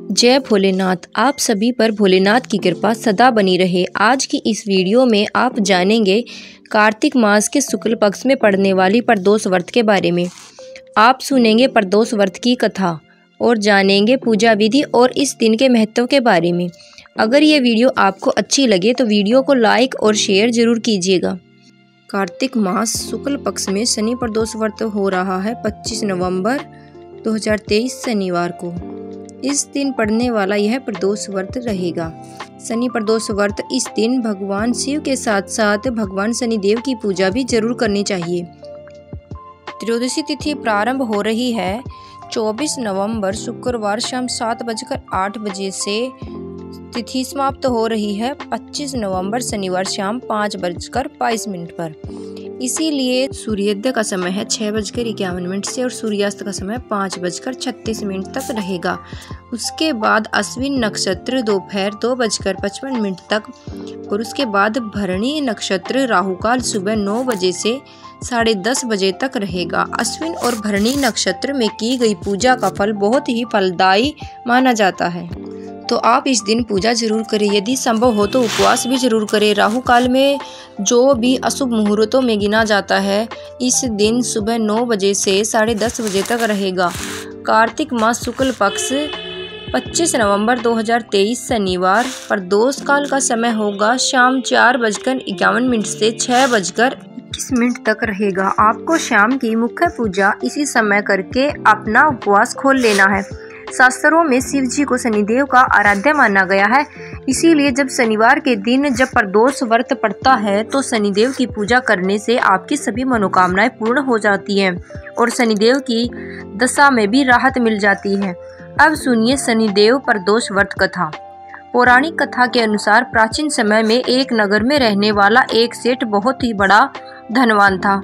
जय भोलेनाथ। आप सभी पर भोलेनाथ की कृपा सदा बनी रहे। आज की इस वीडियो में आप जानेंगे कार्तिक मास के शुक्ल पक्ष में पड़ने वाली प्रदोष व्रत के बारे में। आप सुनेंगे प्रदोष व्रत की कथा और जानेंगे पूजा विधि और इस दिन के महत्व के बारे में। अगर ये वीडियो आपको अच्छी लगे तो वीडियो को लाइक और शेयर जरूर कीजिएगा। कार्तिक मास शुक्ल पक्ष में शनि प्रदोष व्रत हो रहा है 25 नवंबर 2023 शनिवार को। इस दिन पड़ने वाला यह प्रदोष व्रत रहेगा। शनि प्रदोष व्रत इस दिन भगवान शिव के साथ साथ भगवान शनिदेव की पूजा भी जरूर करनी चाहिए। त्रयोदशी तिथि प्रारंभ हो रही है 24 नवंबर शुक्रवार शाम 7:08 से तिथि समाप्त हो रही है 25 नवंबर शनिवार शाम 5:22 पर। इसीलिए सूर्योदय का समय है 6:51 से और सूर्यास्त का समय 5:36 तक रहेगा। उसके बाद अश्विन नक्षत्र दोपहर 2:55 तक और उसके बाद भरणी नक्षत्र राहुकाल सुबह 9 बजे से 10:30 बजे तक रहेगा। अश्विन और भरणी नक्षत्र में की गई पूजा का फल बहुत ही फलदायी माना जाता है, तो आप इस दिन पूजा जरूर करें। यदि संभव हो तो उपवास भी जरूर करें। राहु काल में जो भी अशुभ मुहूर्तों में गिना जाता है, इस दिन सुबह 9 बजे से 10:30 बजे तक रहेगा। कार्तिक मास शुक्ल पक्ष 25 नवंबर 2023 शनिवार प्रदोष काल का समय होगा शाम 4:51 से 6:21 तक रहेगा। आपको शाम की मुख्य पूजा इसी समय करके अपना उपवास खोल लेना है। शास्त्रों में शिव जी को शनिदेव का आराध्य माना गया है। इसीलिए जब शनिवार के दिन जब प्रदोष व्रत पड़ता है तो शनिदेव की पूजा करने से आपकी सभी मनोकामनाएं पूर्ण हो जाती हैं और शनिदेव की दशा में भी राहत मिल जाती है। अब सुनिए शनिदेव प्रदोष व्रत कथा। पौराणिक कथा के अनुसार प्राचीन समय में एक नगर में रहने वाला एक सेठ बहुत ही बड़ा धनवान था।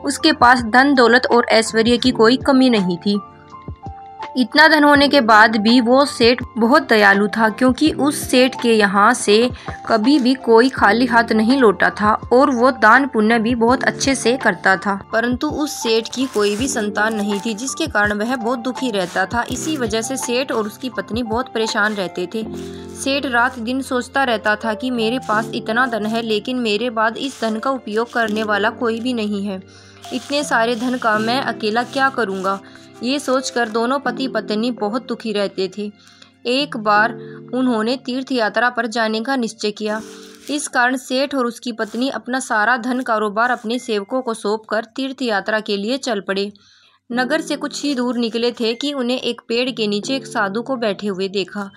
उसके पास धन दौलत और ऐश्वर्य की कोई कमी नहीं थी। इतना धन होने के बाद भी वो सेठ बहुत दयालु था, क्योंकि उस सेठ के यहाँ से कभी भी कोई खाली हाथ नहीं लौटा था और वो दान पुण्य भी बहुत अच्छे से करता था। परंतु उस सेठ की कोई भी संतान नहीं थी, जिसके कारण वह बहुत दुखी रहता था। इसी वजह से सेठ और उसकी पत्नी बहुत परेशान रहते थे। सेठ रात दिन सोचता रहता था कि मेरे पास इतना धन है, लेकिन मेरे बाद इस धन का उपयोग करने वाला कोई भी नहीं है। इतने सारे धन का मैं अकेला क्या करूँगा। ये सोचकर दोनों पति पत्नी बहुत दुखी रहते थे। एक बार उन्होंने तीर्थ यात्रा पर जाने का निश्चय किया। इस कारण सेठ और उसकी पत्नी अपना सारा धन कारोबार अपने सेवकों को सौंपकर तीर्थ यात्रा के लिए चल पड़े। नगर से कुछ ही दूर निकले थे कि उन्हें एक पेड़ के नीचे एक साधु को बैठे हुए देखा,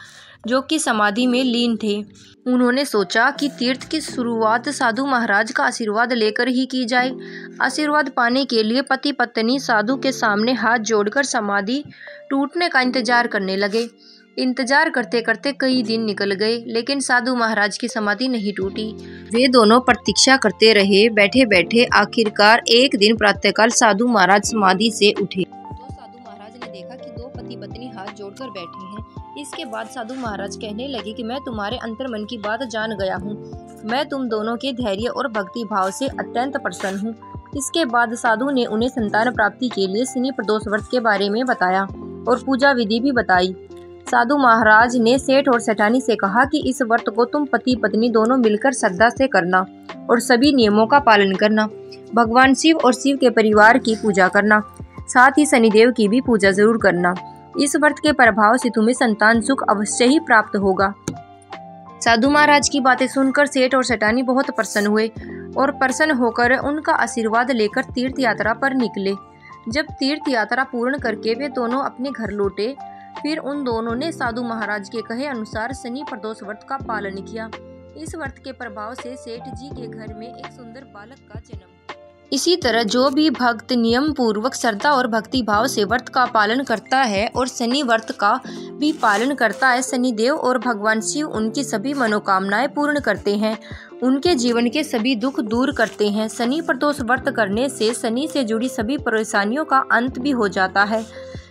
जो कि समाधि में लीन थे। उन्होंने सोचा कि तीर्थ की शुरुआत साधु महाराज का आशीर्वाद लेकर ही की जाए। आशीर्वाद पाने के लिए पति पत्नी साधु के सामने हाथ जोड़कर समाधि टूटने का इंतजार करने लगे। इंतजार करते करते कई दिन निकल गए, लेकिन साधु महाराज की समाधि नहीं टूटी। वे दोनों प्रतीक्षा करते रहे। बैठे बैठे आखिरकार एक दिन प्रातःकाल साधु महाराज समाधि से उठे तो साधु महाराज ने देखा कि दो पति पत्नी हाथ जोड़कर बैठे हैं। इसके बाद साधु महाराज कहने लगे कि मैं तुम्हारे अंतर्मन की बात जान गया हूँ। मैं तुम दोनों के धैर्य और भक्ति भाव से अत्यंत प्रसन्न हूँ। इसके बाद साधु ने उन्हें संतान प्राप्ति के लिए शनि प्रदोष व्रत के बारे में बताया और पूजा विधि भी बताई। साधु महाराज ने सेठ और सेठानी से कहा कि इस व्रत को तुम पति पत्नी दोनों मिलकर श्रद्धा से करना और सभी नियमों का पालन करना। भगवान शिव और शिव के परिवार की पूजा करना, साथ ही शनिदेव की भी पूजा जरूर करना। इस व्रत के प्रभाव से तुम्हें संतान सुख अवश्य ही प्राप्त होगा। साधु महाराज की बातें सुनकर सेठ और सेठानी बहुत प्रसन्न हुए और प्रसन्न होकर उनका आशीर्वाद लेकर तीर्थ यात्रा पर निकले। जब तीर्थ यात्रा पूर्ण करके वे दोनों अपने घर लौटे, फिर उन दोनों ने साधु महाराज के कहे अनुसार शनि प्रदोष व्रत का पालन किया। इस व्रत के प्रभाव से सेठ जी के घर में एक सुंदर बालक का जन्म। इसी तरह जो भी भक्त नियम पूर्वक श्रद्धा और भक्ति भाव से व्रत का पालन करता है और शनि व्रत का भी पालन करता है, शनिदेव और भगवान शिव उनकी सभी मनोकामनाएं पूर्ण करते हैं, उनके जीवन के सभी दुख दूर करते हैं। शनि प्रदोष व्रत करने से शनि से जुड़ी सभी परेशानियों का अंत भी हो जाता है।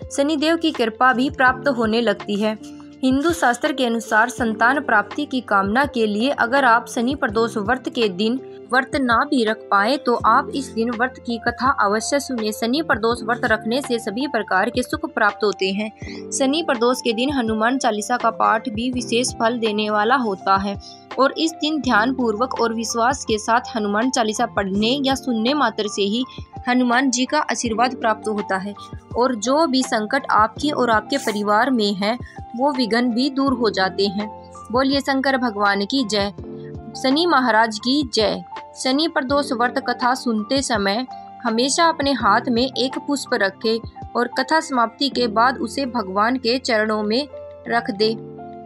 शनिदेव की कृपा भी प्राप्त होने लगती है। हिंदू शास्त्र के अनुसार संतान प्राप्ति की कामना के लिए अगर आप शनि प्रदोष व्रत के दिन व्रत ना भी रख पाए तो आप इस दिन व्रत की कथा अवश्य सुने। शनि प्रदोष व्रत रखने से सभी प्रकार के सुख प्राप्त होते हैं। शनि प्रदोष के दिन हनुमान चालीसा का पाठ भी विशेष फल देने वाला होता है और इस दिन ध्यान पूर्वक और विश्वास के साथ हनुमान चालीसा पढ़ने या सुनने मात्र से ही हनुमान जी का आशीर्वाद प्राप्त होता है और जो भी संकट आपके और आपके परिवार में है वो विघ्न भी दूर हो जाते हैं। बोलिए शंकर भगवान की जय, शनि महाराज की जय। शनि प्रदोष व्रत कथा सुनते समय हमेशा अपने हाथ में एक पुष्प रखें और कथा समाप्ति के बाद उसे भगवान के चरणों में रख दे।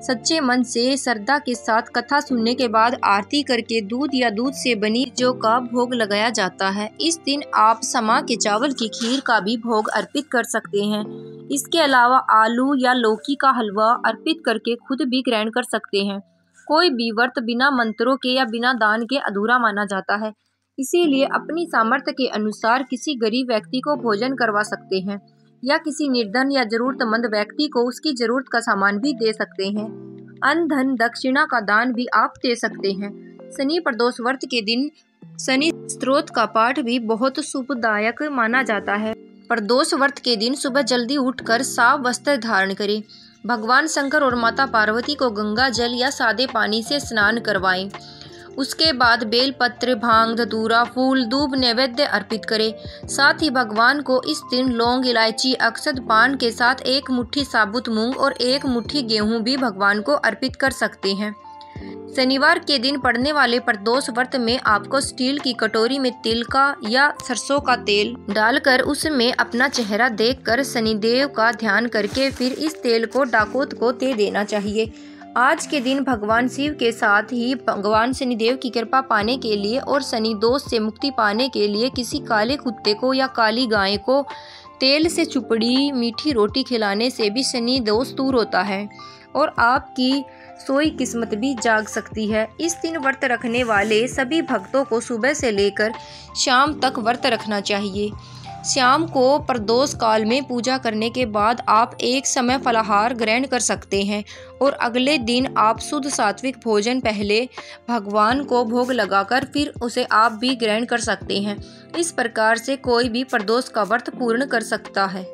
सच्चे मन से श्रद्धा के साथ कथा सुनने के बाद आरती करके दूध या दूध से बनी चीजों का भोग लगाया जाता है। इस दिन आप समा के चावल की खीर का भी भोग अर्पित कर सकते हैं। इसके अलावा आलू या लौकी का हलवा अर्पित करके खुद भी ग्रहण कर सकते हैं। कोई भी व्रत बिना मंत्रों के या बिना दान के अधूरा माना जाता है, इसीलिए अपनी सामर्थ्य के अनुसार किसी गरीब व्यक्ति को भोजन करवा सकते हैं या किसी निर्धन या जरूरतमंद व्यक्ति को उसकी जरूरत का सामान भी दे सकते हैं। अन्न धन दक्षिणा का दान भी आप दे सकते हैं। शनि प्रदोष व्रत के दिन शनि स्तोत्र का पाठ भी बहुत शुभदायक माना जाता है। प्रदोष व्रत के दिन सुबह जल्दी उठकर साफ वस्त्र धारण करें। भगवान शंकर और माता पार्वती को गंगा जल या सादे पानी से स्नान करवाएं। उसके बाद बेलपत्र, भांग, धतूरा, फूल, दूब नैवेद्य अर्पित करें। साथ ही भगवान को इस दिन लौंग, इलायची, अक्षत, पान के साथ एक मुट्ठी साबुत मूंग और एक मुट्ठी गेहूं भी भगवान को अर्पित कर सकते हैं। शनिवार के दिन पड़ने वाले प्रदोष व्रत में आपको स्टील की कटोरी में तिल का या सरसों का तेल डालकर उसमें अपना चेहरा देखकर शनिदेव का ध्यान करके फिर इस तेल को डाकोत को दे देना चाहिए। आज के दिन भगवान शिव के साथ ही भगवान शनिदेव की कृपा पाने के लिए और शनि दोष से मुक्ति पाने के लिए किसी काले कुत्ते को या काली गाय को तेल से चुपड़ी मीठी रोटी खिलाने से भी शनि दोष दूर होता है और आपकी सोई किस्मत भी जाग सकती है। इस दिन व्रत रखने वाले सभी भक्तों को सुबह से लेकर शाम तक व्रत रखना चाहिए। शाम को प्रदोष काल में पूजा करने के बाद आप एक समय फलाहार ग्रहण कर सकते हैं और अगले दिन आप शुद्ध सात्विक भोजन पहले भगवान को भोग लगाकर फिर उसे आप भी ग्रहण कर सकते हैं। इस प्रकार से कोई भी प्रदोष का व्रत पूर्ण कर सकता है।